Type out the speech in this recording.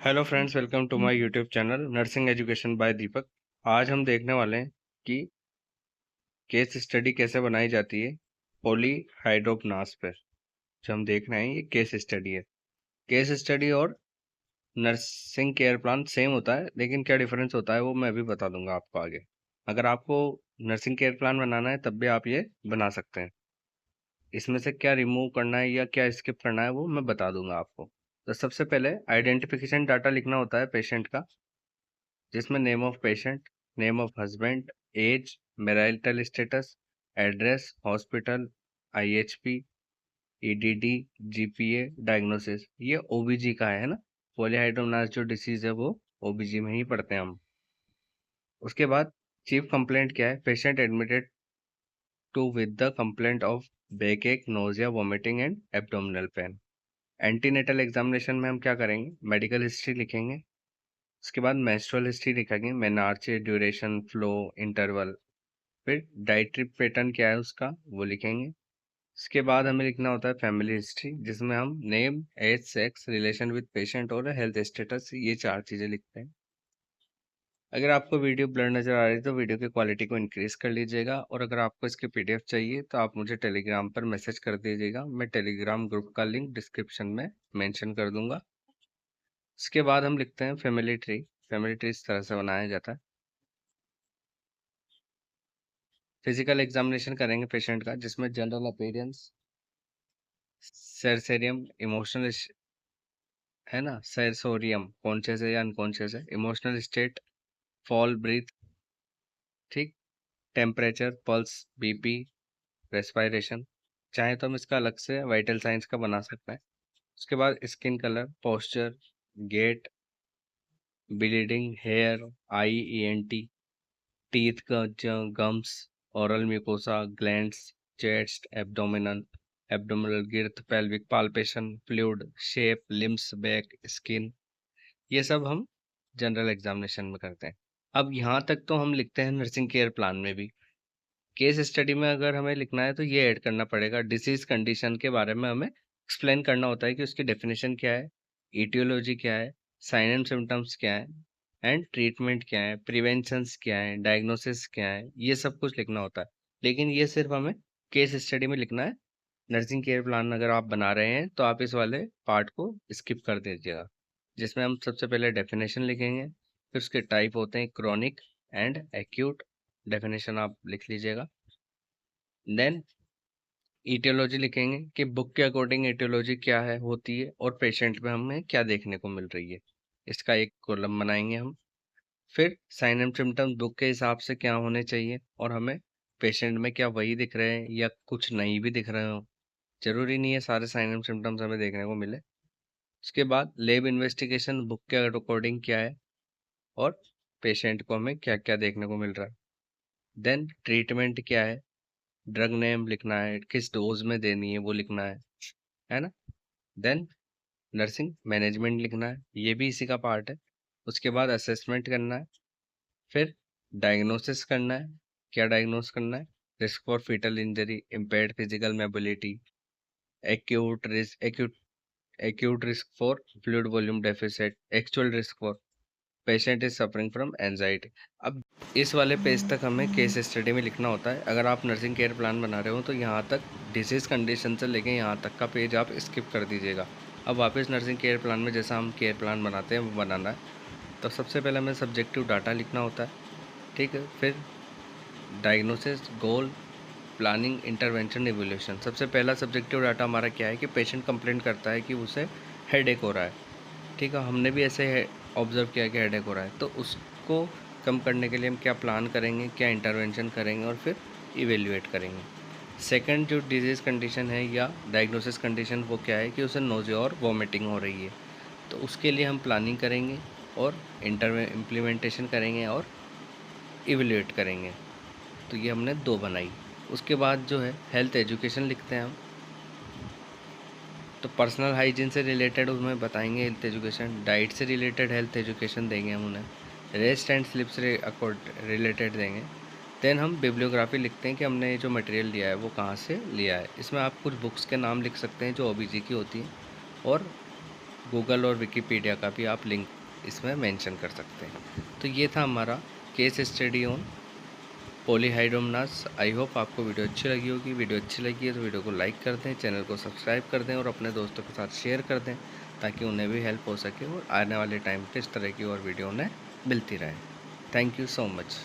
Hello friends, welcome to my YouTube channel nursing education by Deepak. आज हम देखने वाले हैं कि केस स्टडी कैसे बनाई जाती है पॉलीहाइड्रोकनास पर। जो हम देख रहे हैं ये केस स्टडी है। केस स्टडी और नर्सिंग केयर प्लान सेम होता है, लेकिन क्या डिफरेंस होता है वो मैं भी बता दूंगा आपको आगे। अगर आपको नर्सिंग केयर प्लान बनाना है तब भी आप ये बना सकते हैं। इसमें से क्या रिमूव करना है या क्या स्किप करना है वो मैं बता दूंगा आपको। तो सबसे पहले आइडेंटिफिकेशन डाटा लिखना होता है पेशेंट का, जिसमें name of patient, name of husband, age, marital status, address, hospital, IHP, EDD, GPA, diagnosis. ये ओबीजी का है ना। पॉलीहाइड्रोमनास जो डिसीज है वो ओबीजी में ही पढ़ते हैं हम। उसके बाद चीफ कंप्लेंट क्या है, patient admitted to with the complaint of backache, nausea, vomiting and abdominal pain. Antenatal examination में हम क्या करेंगे, मेडिकल हिस्ट्री लिखेंगे। उसके बाद मेंस्ट्रुअल हिस्ट्री लिखेंगे, मेनार्चे, ड्यूरेशन, फ्लो, इंटरवल। फिर डाइटरी पैटर्न क्या है उसका वो लिखेंगे। इसके बाद हमें लिखना होता है फैमिली हिस्ट्री, जिसमें हम name, age, sex, relation with patient और हेल्थ स्टेटस, ये 4 चीजें लिखते हैं। अगर आपको वीडियो ब्लर नजर आ रही है तो वीडियो की क्वालिटी को इंक्रीज कर लीजिएगा, और अगर आपको इसकी पीडीएफ चाहिए तो आप मुझे टेलीग्राम पर मैसेज कर दीजिएगा। मैं टेलीग्राम ग्रुप का लिंक डिस्क्रिप्शन में मेंशन कर दूंगा। इसके बाद हम लिखते हैं फैमिली ट्री। फैमिली ट्री इस तरह से बनाया जाता है। फिजिकल एग्जामिनेशन करेंगे पेशेंट का, जिसमें जनरल अपीयरेंस, सेंसोरियम, इमोशनल, है ना, सेंसोरियम कॉन्शियस है या अनकॉन्शियस है, इमोशनल स्टेट, फॉल, ब्रीथ, ठीक, टेम्परेचर, पल्स, बीपी, रेस्पिरेशन। चाहे तो हम इसका अलग से वाइटल साइंस का बना सकते हैं। उसके बाद skin colour, posture, gait, bleeding, hair, eye, ENT, teeth का, gums, oral mucosa, glands, chest, abdominal, abdominal girth, pelvic palpation, fluid, shape, limbs, back, skin. ये सब हम जनरल एग्जामिनेशन में करते हैं। अब यहाँ तक तो हम लिखते हैं नर्सिंग केयर प्लान में भी। केस स्टडी में अगर हमें लिखना है तो ये ऐड करना पड़ेगा, डिसीज कंडीशन के बारे में हमें एक्सप्लेन करना होता है कि उसकी डेफिनेशन क्या है, ईटियोलॉजी क्या है, साइन एंड सिम्टम्स क्या है, एंड ट्रीटमेंट क्या है, प्रिवेंशंस क्या है, डायग्नोसिस क्या है, ये सब कुछ लिखना होता है। लेकिन ये सिर्फ हमें केस स्टडी में लिखना है। नर्सिंग केयर प्लान अगर आप बना रहे हैं तो आप इस वाले पार्ट को स्किप कर दीजिएगा, जिसमें हम सबसे पहले डेफिनेशन लिखेंगे। फिर उसके टाइप होते हैं क्रॉनिक एंड एक्यूट, डेफिनेशन आप लिख लीजिएगा। देन ईटियोलॉजी लिखेंगे कि बुक के अकॉर्डिंग ईटियोलॉजी क्या है होती है और पेशेंट में हमें क्या देखने को मिल रही है, इसका एक कॉलम बनाएंगे हम। फिर साइन एंड सिम्टम्स बुक के हिसाब से क्या होने चाहिए, और हमें पेशेंट में क्या वही दिख रहे हैं या कुछ नहीं भी दिख रहे हो। जरूरी नहीं है सारे साइन एंड सिम्टम्स हमें देखने को मिले। उसके बाद लेब इन्वेस्टिगेशन बुक के अकॉर्डिंग क्या है, और पेशेंट को हमें क्या क्या देखने को मिल रहा है। देन ट्रीटमेंट क्या है, ड्रग नेम लिखना है, किस डोज में देनी है वो लिखना है ना। देन नर्सिंग मैनेजमेंट लिखना है, ये भी इसी का पार्ट है। उसके बाद असेसमेंट करना है। फिर डायग्नोसिस करना है, क्या डायग्नोस करना है, risk for foetal injury, impaired physical mobility, acute risk, acute risk for fluid volume deficit, actual risk for patient is suffering from anxiety. अब इस वाले पेज तक हमें केस स्टडी में लिखना होता है। अगर आप नर्सिंग केयर प्लान बना रहे हो तो यहाँ तक डिसीज कंडीशन से लेके यहाँ तक का पेज आप स्किप कर दीजिएगा। अब वापस नर्सिंग केयर प्लान में जैसा हम केयर प्लान बनाते हैं वो बनाना है। तो सबसे पहले हमें सब्जेक्टिव डाटा लिखना होता है, ठीक है। फिर डायग्नोसिस, गोल, प्लानिंग, इंटरवेंशन, इवोल्यूशन। सबसे पहला सब्जेक्टिव डाटा हमारा क्या है कि पेशेंट कंप्लेंट करता है कि उसे हेडेक हो रहा है, ठीक है। हमने भी ऐसे ऑब्जर्व किया कि हेडेक हो रहा है, तो उसको कम करने के लिए हम क्या प्लान करेंगे, क्या इंटरवेंशन करेंगे, और फिर इवेल्युएट करेंगे। सेकंड जो डिजीज़ कंडीशन है या डायग्नोसिस कंडीशन वो क्या है कि उसे नोजिया और वॉमिटिंग हो रही है, तो उसके लिए हम प्लानिंग करेंगे और इम्प्लीमेंटेशन करेंगे और इवेल्युएट करेंगे। तो ये हमने 2 बनाई। उसके बाद जो है हेल्थ एजुकेशन लिखते हैं हम। तो पर्सनल हाइजीन से रिलेटेड उन्हें बताएंगे हेल्थ एजुकेशन, डाइट से रिलेटेड हेल्थ एजुकेशन देंगे हम उन्हें, रेस्ट एंड स्लिप से रिलेटेड देंगे। देन हम बिब्लियोग्राफी लिखते हैं कि हमने जो मटेरियल लिया है वो कहाँ से लिया है। इसमें आप कुछ बुक्स के नाम लिख सकते हैं जो ओबीजी की होती हैं, और गूगल और विकिपीडिया का भी आप लिंक इसमें मेंशन कर सकते हैं। तो ये था हमारा case study on polyhydramnios. I hope आपको वीडियो अच्छी लगी होगी। वीडियो अच्छी लगी है तो वीडियो को लाइक कर दें, चैनल को सब्सक्राइब कर दें और अपने दोस्तों के साथ शेयर कर दें ताकि उन्हें भी हेल्प हो सके और आने वाले टाइम पे इस तरह की और वीडियो उन्हें मिलती रहे। Thank you so much.